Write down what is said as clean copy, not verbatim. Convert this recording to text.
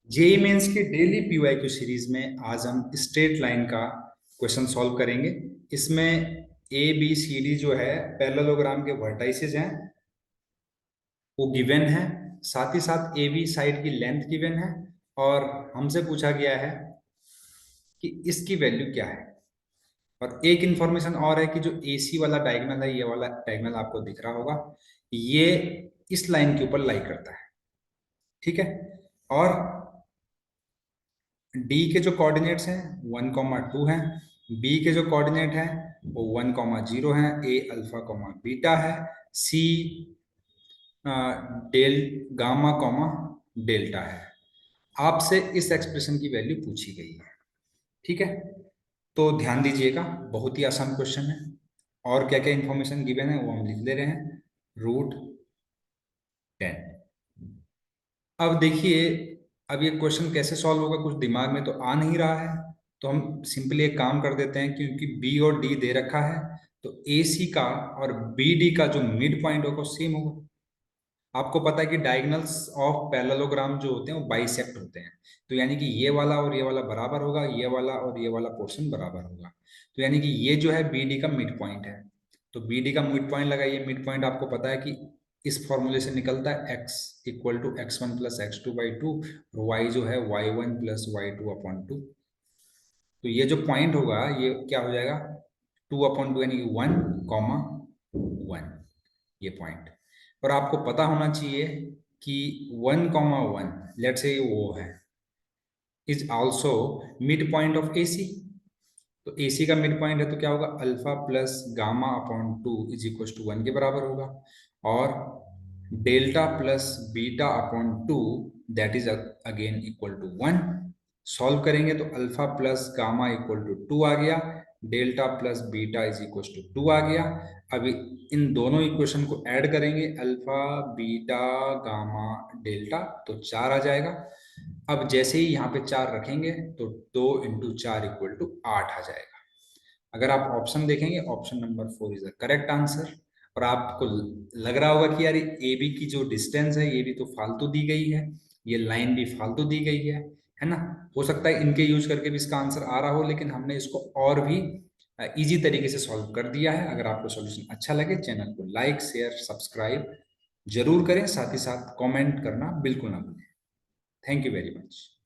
JEE mains के daily PYQ series में आज हम स्ट्रेट लाइन का क्वेश्चन सॉल्व करेंगे। इसमें ए बी सी डी जो है पैरेललोग्राम के वर्टाइसेस हैं, वो गिवन है। साथ ही साथ ए बी साइड की लेंथ गिवन है और हमसे पूछा गया है कि इसकी वैल्यू क्या है। और एक इंफॉर्मेशन और है कि जो ए सी वाला डायगोनल है, ये वाला डायगोनल आपको दिख रहा होगा, ये इस लाइन के ऊपर लाई करता है। ठीक है। और डी के जो कोऑर्डिनेट्स हैं 1,2 हैं, बी के जो कोऑर्डिनेट हैं वो 1,0 हैं, ए अल्फा कॉमा बीटा है, सी डेल गामा कॉमा डेल्टा है। आपसे इस एक्सप्रेशन की वैल्यू पूछी गई है। ठीक है, तो ध्यान दीजिएगा, बहुत ही आसान क्वेश्चन है। और क्या क्या इंफॉर्मेशन गिवन है वो हम लिख ले रहे हैं। √10। अब देखिए, अब ये क्वेश्चन कैसे सॉल्व होगा, कुछ दिमाग में तो आ नहीं रहा है। तो हम सिंपली एक काम कर देते हैं, क्योंकि बी और डी दे रखा है, तो ए सी का और बी डी का जो मिड पॉइंट होगा सेम होगा। आपको पता है कि डायगोनल्स ऑफ पैरेललोग्राम जो होते हैं वो बाइसेक्ट होते हैं। तो यानी कि ये वाला और ये वाला बराबर होगा, ये वाला और ये वाला पोर्शन बराबर होगा। तो यानी कि ये जो है बी डी का मिड पॉइंट है। तो बी डी का मिड पॉइंट लगाइए। मिड पॉइंट आपको पता है कि इस फॉर्मूले से निकलता है x equal to x1 plus x2/2, और y जो है y1 प्लस y2/2। तो ये जो पॉइंट होगा ये क्या हो जाएगा, 2/2 यानी कि 1,1 ये पॉइंट। और आपको पता होना चाहिए कि 1,1 लेट्स से वो है is also mid point of AC। तो AC का मिड पॉइंट है तो क्या होगा, alpha plus gamma upon 2 is equal to 1 के बराबर होगा। और delta plus beta upon 2 that is again equal to 1। Solve करेंगे तो alpha plus gamma equal to 2 आ गया, delta plus beta is equal to 2 आ गया। अभी इन दोनों इक्वेशन को ऐड करेंगे, अल्फा बीटा गामा डेल्टा, तो 4 आ जाएगा। अब जैसे ही यहाँ पे 4 रखेंगे तो 2 × 4 इक्वल टू 8 आ जाएगा। अगर आप ऑप्शन देखेंगे, option number 4 is the correct answer. और आपको लग रहा होगा कि यार ए बी की जो डिस्टेंस है ये भी तो फालतू दी गई है, ये लाइन भी फालतू दी गई है ना। हो सकता है इनके यूज करके भी इसका आंसर आ रहा हो, लेकिन हमने इसको और भी इजी तरीके से सॉल्व कर दिया है। अगर आपको सॉल्यूशन अच्छा लगे, चैनल को लाइक शेयर सब्सक्राइब जरूर करें, साथ ही साथ कमेंट करना बिल्कुल ना भूलें। Thank you very much.